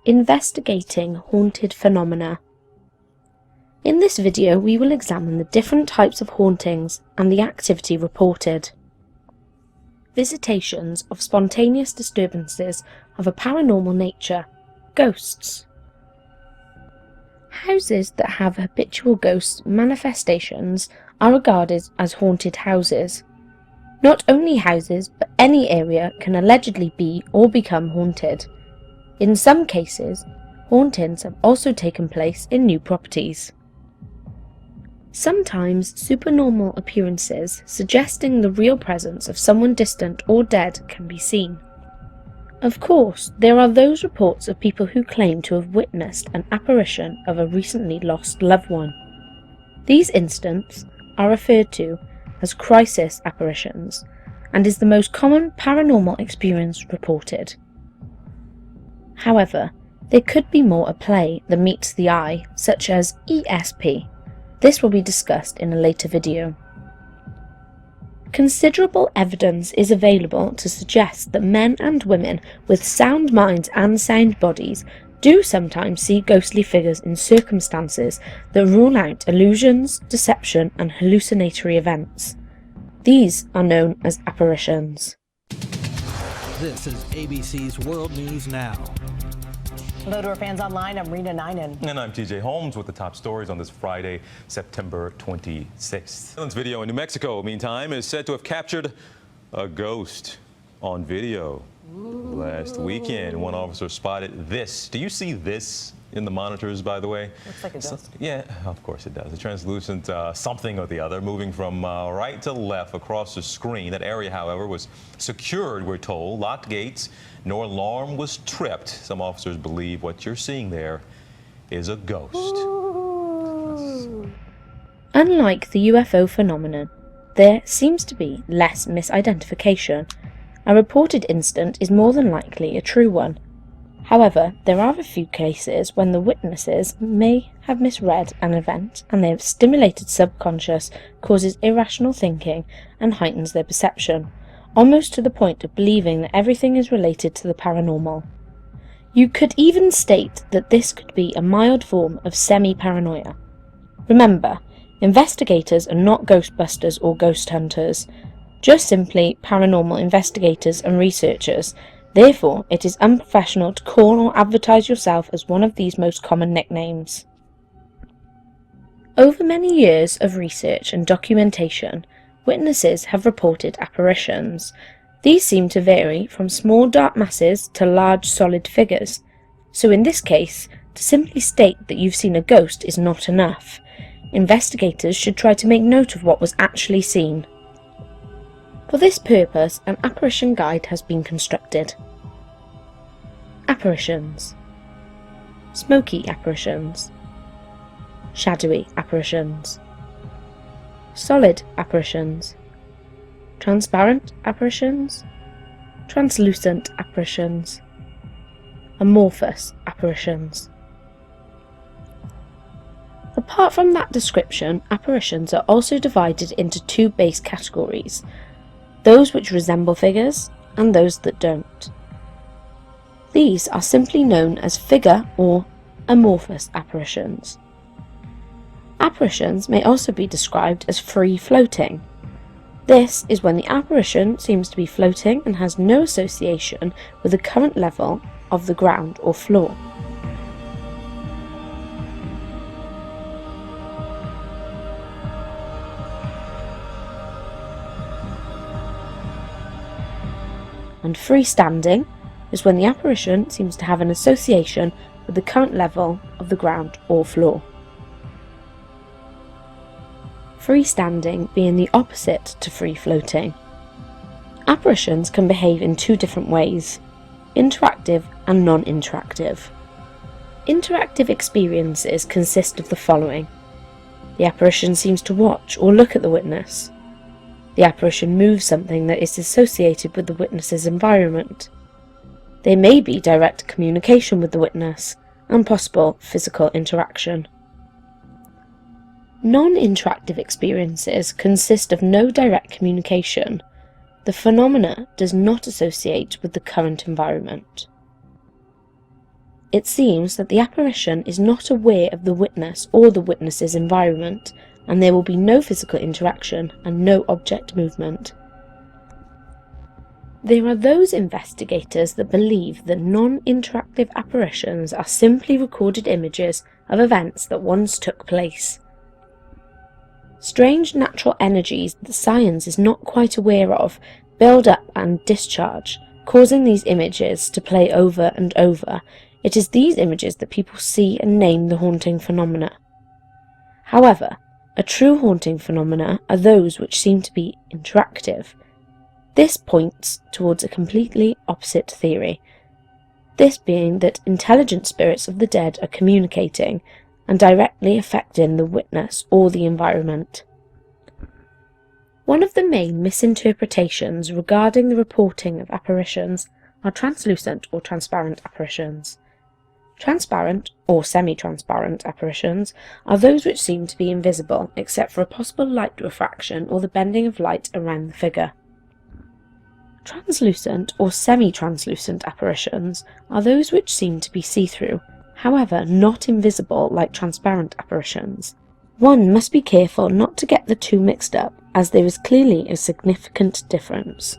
Investigating haunted phenomena. In this video we will examine the different types of hauntings and the activity reported. Visitations of spontaneous disturbances of a paranormal nature, ghosts. Houses that have habitual ghost manifestations are regarded as haunted houses. Not only houses, but any area can allegedly be or become haunted. In some cases, hauntings have also taken place in new properties. Sometimes supernormal appearances suggesting the real presence of someone distant or dead can be seen. Of course, there are those reports of people who claim to have witnessed an apparition of a recently lost loved one. These incidents are referred to as crisis apparitions and is the most common paranormal experience reported. However, there could be more at play than meets the eye, such as ESP. This will be discussed in a later video. Considerable evidence is available to suggest that men and women with sound minds and sound bodies do sometimes see ghostly figures in circumstances that rule out illusions, deception and hallucinatory events. These are known as apparitions. This is ABC's World News Now. Hello to our fans online, I'm Rena Ninen. And I'm TJ Holmes with the top stories on this Friday, September 26th. Surveillance video in New Mexico, meantime, is said to have captured a ghost on video. Ooh. Last weekend, one officer spotted this. Do you see this in the monitors, by the way? Looks like a ghost. Yeah, of course it does. A translucent something or the other moving from right to left across the screen. That area, however, was secured, we're told, locked gates. No alarm was tripped. Some officers believe what you're seeing there is a ghost. Ooh. Unlike the UFO phenomenon, there seems to be less misidentification. A reported incident is more than likely a true one. However, there are a few cases when the witnesses may have misread an event and their stimulated subconscious causes irrational thinking and heightens their perception, almost to the point of believing that everything is related to the paranormal. You could even state that this could be a mild form of semi-paranoia. Remember, investigators are not ghostbusters or ghost hunters, just simply paranormal investigators and researchers. Therefore, it is unprofessional to call or advertise yourself as one of these most common nicknames. Over many years of research and documentation, witnesses have reported apparitions. These seem to vary from small dark masses to large solid figures. So in this case, to simply state that you've seen a ghost is not enough. Investigators should try to make note of what was actually seen. For this purpose, an apparition guide has been constructed. Apparitions. Smoky apparitions. Shadowy apparitions. Solid apparitions. Transparent apparitions. Translucent apparitions. Amorphous apparitions. Apart from that description, apparitions are also divided into two base categories: those which resemble figures and those that don't. These are simply known as figure or amorphous apparitions. Apparitions may also be described as free floating. This is when the apparition seems to be floating and has no association with the current level of the ground or floor. And freestanding is when the apparition seems to have an association with the current level of the ground or floor. Freestanding being the opposite to free floating. Apparitions can behave in two different ways: interactive and non-interactive. Interactive experiences consist of the following: the apparition seems to watch or look at the witness. The apparition moves something that is associated with the witness's environment. There may be direct communication with the witness and possible physical interaction. Non-interactive experiences consist of no direct communication. The phenomena does not associate with the current environment. it seems that the apparition is not aware of the witness or the witness's environment, and there will be no physical interaction and no object movement. There are those investigators that believe that non-interactive apparitions are simply recorded images of events that once took place. Strange natural energies that science is not quite aware of build up and discharge, causing these images to play over and over. It is these images that people see and name the haunting phenomena. However, a true haunting phenomena are those which seem to be interactive. This points towards a completely opposite theory, this being that intelligent spirits of the dead are communicating and directly affecting the witness or the environment. One of the main misinterpretations regarding the reporting of apparitions are translucent or transparent apparitions. Transparent or semi-transparent apparitions are those which seem to be invisible except for a possible light refraction or the bending of light around the figure. Translucent or semi-translucent apparitions are those which seem to be see-through, however not invisible like transparent apparitions. One must be careful not to get the two mixed up, as there is clearly a significant difference.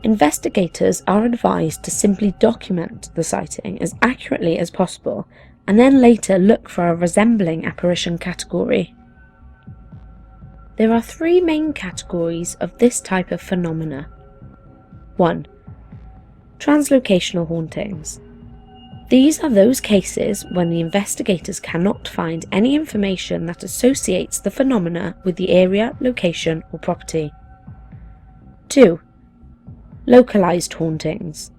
Investigators are advised to simply document the sighting as accurately as possible, and then later look for a resembling apparition category. There are three main categories of this type of phenomena. 1. Translocational hauntings. These are those cases when the investigators cannot find any information that associates the phenomena with the area, location, or property. 2. Localized hauntings.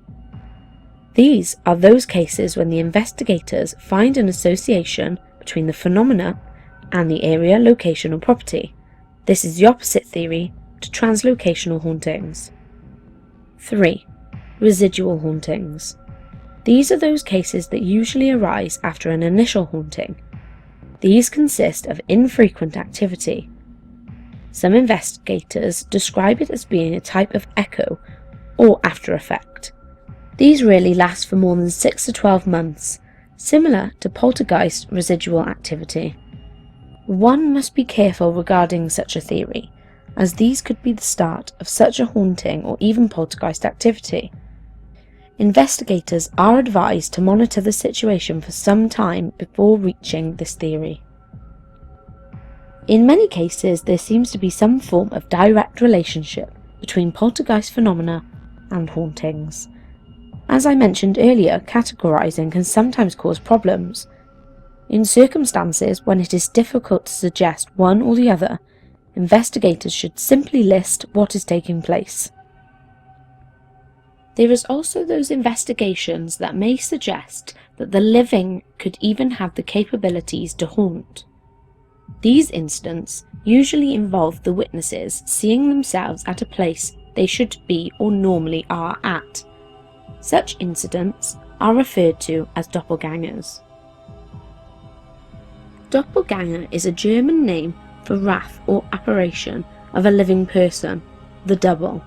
These are those cases when the investigators find an association between the phenomena and the area, location, or property. This is the opposite theory to translocational hauntings. 3. Residual hauntings. These are those cases that usually arise after an initial haunting. These consist of infrequent activity. Some investigators describe it as being a type of echo or after effect. These rarely last for more than 6 to 12 months, similar to poltergeist residual activity. One must be careful regarding such a theory, as these could be the start of such a haunting or even poltergeist activity. Investigators are advised to monitor the situation for some time before reaching this theory. In many cases, there seems to be some form of direct relationship between poltergeist phenomena and hauntings. As I mentioned earlier, categorizing can sometimes cause problems. In circumstances when it is difficult to suggest one or the other, investigators should simply list what is taking place. There is also those investigations that may suggest that the living could even have the capabilities to haunt. These incidents usually involve the witnesses seeing themselves at a place they should be or normally are at. Such incidents are referred to as doppelgangers. Doppelganger is a German name for wrath or apparition of a living person, the double.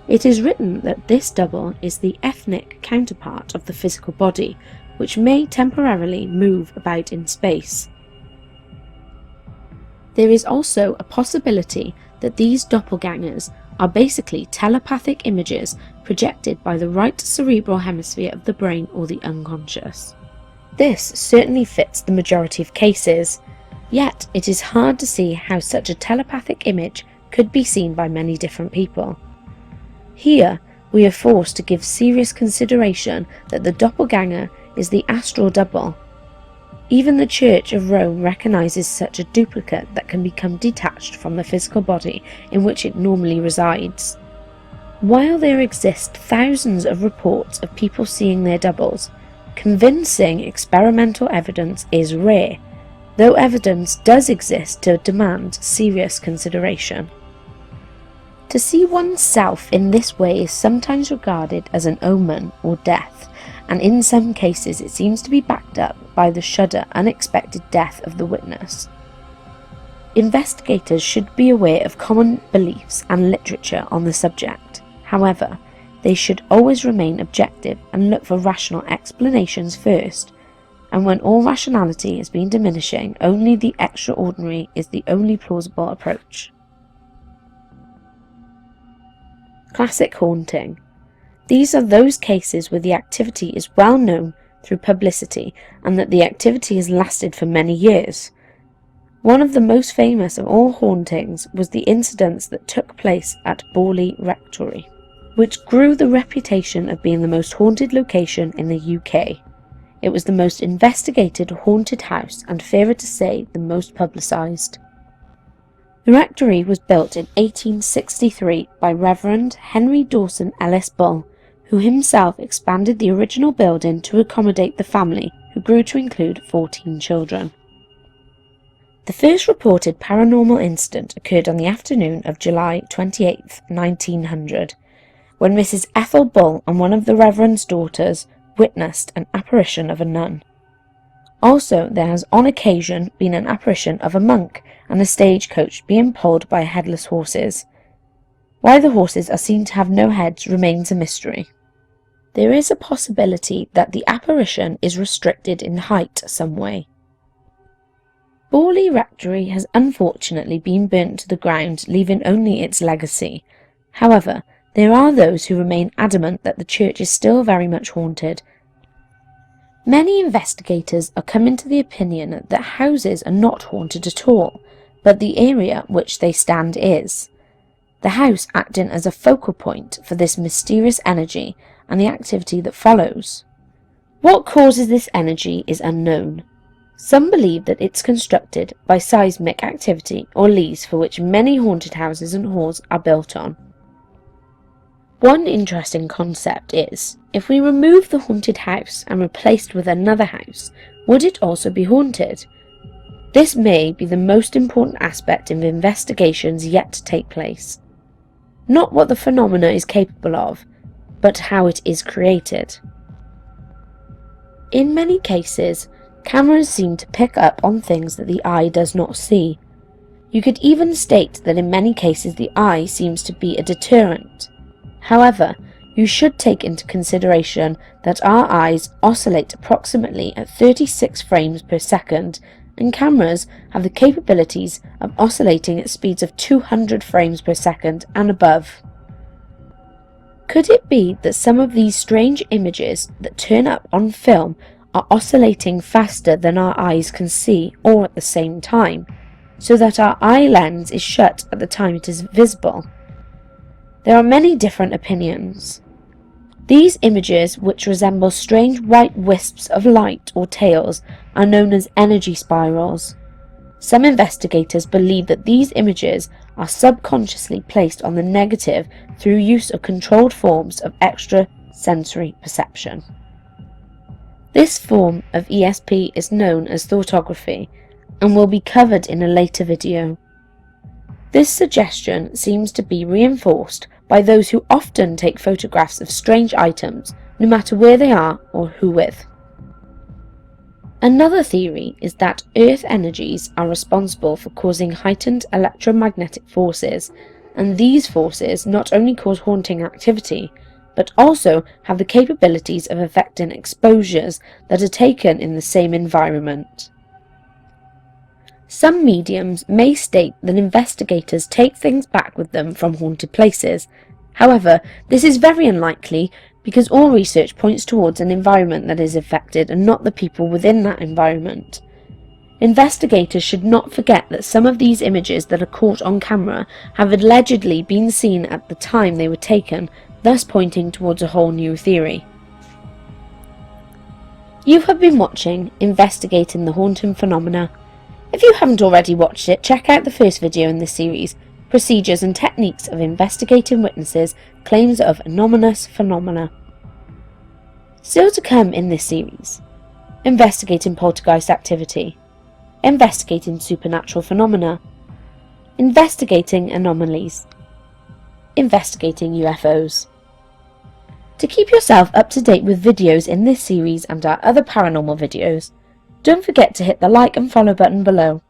It is written that this double is the ethnic counterpart of the physical body, which may temporarily move about in space. There is also a possibility that these doppelgangers are basically telepathic images projected by the right cerebral hemisphere of the brain or the unconscious. This certainly fits the majority of cases, yet it is hard to see how such a telepathic image could be seen by many different people. Here, we are forced to give serious consideration that the doppelganger is the astral double. Even the Church of Rome recognises such a duplicate that can become detached from the physical body in which it normally resides. While there exist thousands of reports of people seeing their doubles, convincing experimental evidence is rare, though evidence does exist to demand serious consideration. To see oneself in this way is sometimes regarded as an omen or death, and in some cases it seems to be backed up by the sudden, unexpected death of the witness. Investigators should be aware of common beliefs and literature on the subject. However, they should always remain objective and look for rational explanations first, and when all rationality has been diminishing, only the extraordinary is the only plausible approach. Classic haunting. These are those cases where the activity is well known through publicity and that the activity has lasted for many years. One of the most famous of all hauntings was the incidents that took place at Borley Rectory, which grew the reputation of being the most haunted location in the UK. It was the most investigated haunted house and, fairer to say, the most publicised. The rectory was built in 1863 by Reverend Henry Dawson Ellis Bull, who himself expanded the original building to accommodate the family, who grew to include 14 children. The first reported paranormal incident occurred on the afternoon of July 28, 1900, when Mrs. Ethel Bull and one of the Reverend's daughters witnessed an apparition of a nun. Also, there has on occasion been an apparition of a monk and a stagecoach being pulled by headless horses. Why the horses are seen to have no heads remains a mystery. There is a possibility that the apparition is restricted in height some way. Borley Rectory has unfortunately been burnt to the ground, leaving only its legacy. However, there are those who remain adamant that the church is still very much haunted. Many investigators are coming to the opinion that houses are not haunted at all, but the area which they stand is. The house acting as a focal point for this mysterious energy and the activity that follows. What causes this energy is unknown. Some believe that it's constructed by seismic activity or leaves for which many haunted houses and halls are built on. One interesting concept is, if we remove the haunted house and replaced with another house, would it also be haunted? This may be the most important aspect of investigations yet to take place. Not what the phenomena is capable of, but how it is created. In many cases, cameras seem to pick up on things that the eye does not see. You could even state that in many cases the eye seems to be a deterrent. However, you should take into consideration that our eyes oscillate approximately at 36 frames per second, and cameras have the capabilities of oscillating at speeds of 200 frames per second and above. Could it be that some of these strange images that turn up on film are oscillating faster than our eyes can see, or at the same time, so that our eye lens is shut at the time it is visible? There are many different opinions. These images, which resemble strange white wisps of light or tails, are known as energy spirals. Some investigators believe that these images are subconsciously placed on the negative through use of controlled forms of extrasensory perception. This form of ESP is known as thoughtography and will be covered in a later video. This suggestion seems to be reinforced by those who often take photographs of strange items, no matter where they are or who with. Another theory is that Earth energies are responsible for causing heightened electromagnetic forces, and these forces not only cause haunting activity, but also have the capabilities of affecting exposures that are taken in the same environment. Some mediums may state that investigators take things back with them from haunted places. However, this is very unlikely because all research points towards an environment that is affected and not the people within that environment. Investigators should not forget that some of these images that are caught on camera have allegedly been seen at the time they were taken, thus pointing towards a whole new theory. You have been watching Investigating the Haunting Phenomena. If you haven't already watched it, check out the first video in this series, Procedures and Techniques of Investigating Witnesses, Claims of Anomalous Phenomena. Still to come in this series: Investigating Poltergeist Activity, Investigating Supernatural Phenomena, Investigating Anomalies, Investigating UFOs. To keep yourself up to date with videos in this series and our other paranormal videos, don't forget to hit the like and follow button below.